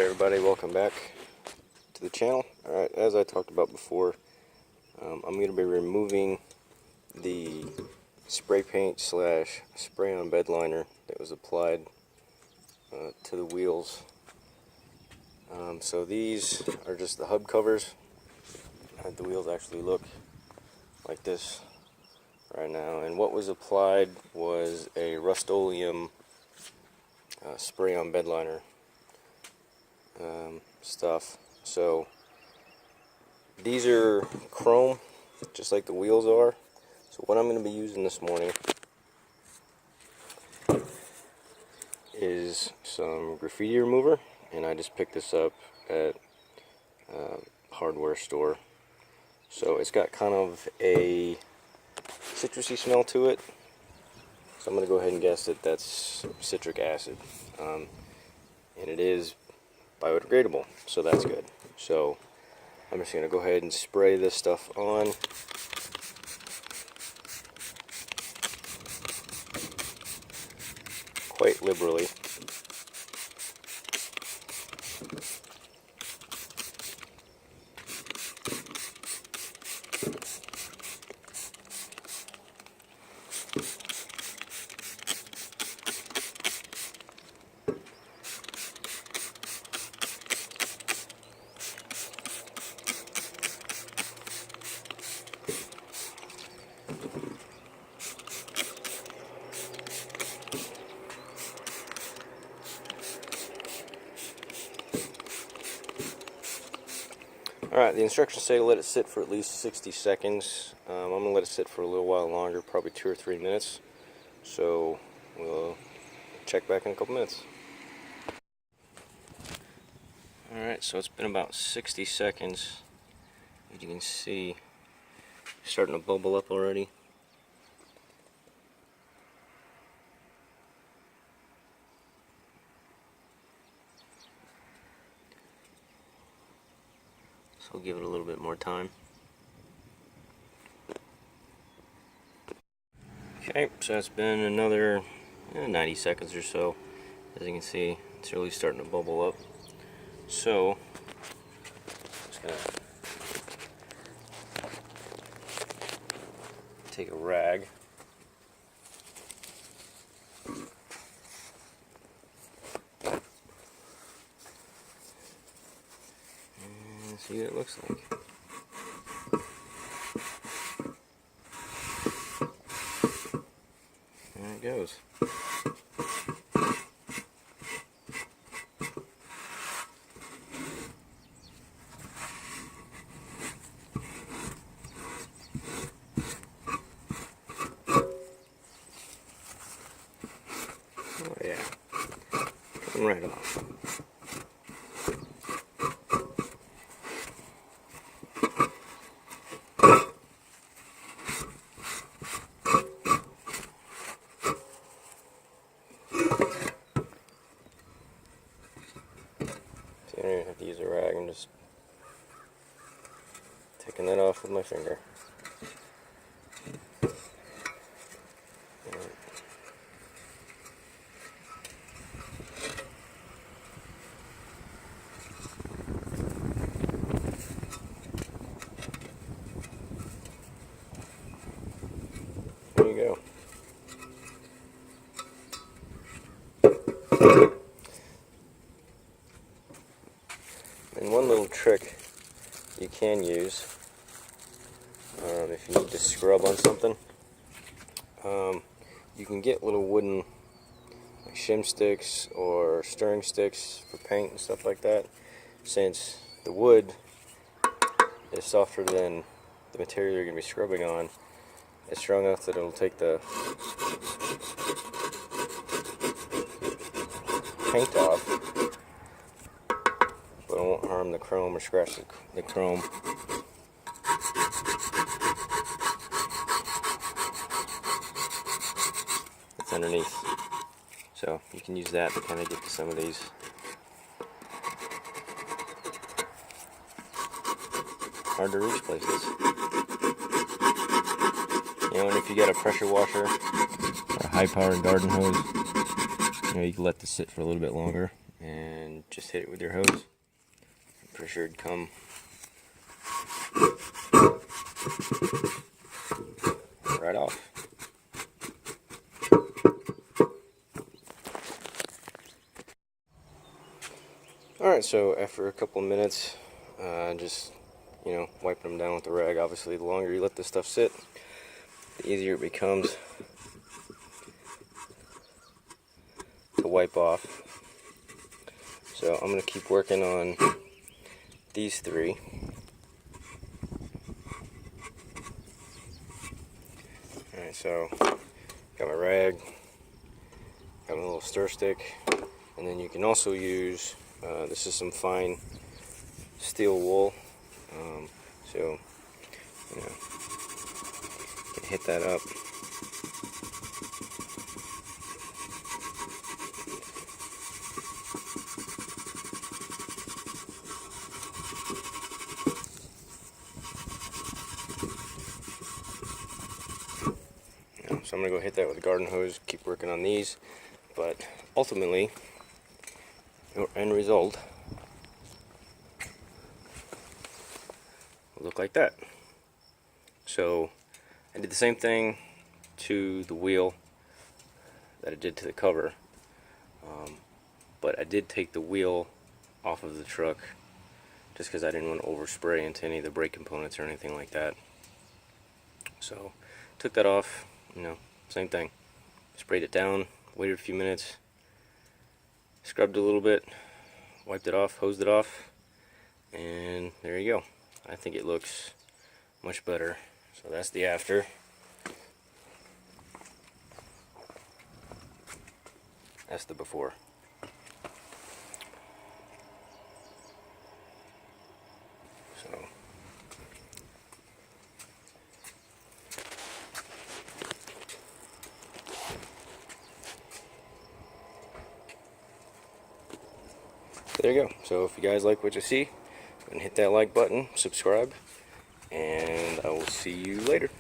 Alright everybody, welcome back to the channel. Alright, as I talked about before, I'm going to be removing the spray paint slash spray on bed liner that was applied to the wheels. So these are just the hub covers. The wheels actually look like this right now, and what was applied was a Rust-Oleum spray on bed liner stuff. So these are chrome, just like the wheels are. So what I'm going to be using this morning is some graffiti remover, and I just picked this up at a hardware store. So it's got kind of a citrusy smell to it, so I'm going to go ahead and guess that that's citric acid, and it is biodegradable, so that's good. So I'm just going to go ahead and spray this stuff on. Quite liberally. Alright, the instructions say let it sit for at least 60 seconds. I'm going to let it sit for a little while longer, probably 2 or 3 minutes. So we'll check back in a couple minutes. Alright, so it's been about 60 seconds. As you can see, it's starting to bubble up already. So I'll give it a little bit more time. Okay, so it's been another 90 seconds or so. As you can see, it's really starting to bubble up. So, just gonna take a rag. And see what it looks like. There it goes. Oh yeah, coming right off. I don't even have to use a rag, I'm just taking that off with my finger. There you go. And one little trick you can use if you need to scrub on something, you can get little wooden like shim sticks or stirring sticks for paint and stuff like that. Since the wood is softer than the material you're going to be scrubbing on, it's strong enough that it'll take the paint off, but it won't harm the chrome or scratch the chrome. It's underneath, so you can use that to kind of get to some of these hard to reach places. You know, and if you got a pressure washer or a high-powered garden hose, you know, you can let this sit for a little bit longer and just hit it with your hose. I'm pretty sure it'd come right off. Alright, so after a couple of minutes, just, wiping them down with the rag. Obviously, the longer you let this stuff sit, the easier it becomes to wipe off. So I'm going to keep working on these three. Alright, so got my rag, got my little stir stick, and then you can also use, this is some fine steel wool, so, you can hit that up. So I'm going to go hit that with a garden hose, keep working on these, but ultimately, your end result will look like that. So I did the same thing to the wheel that I did to the cover, but I did take the wheel off of the truck just because I didn't want to overspray into any of the brake components or anything like that. So took that off. Same thing. Sprayed it down, waited a few minutes, scrubbed a little bit, wiped it off, hosed it off, and there you go. I think it looks much better. So that's the after. That's the before. So there you go. So if you guys like what you see, go and hit that like button, subscribe, and I will see you later.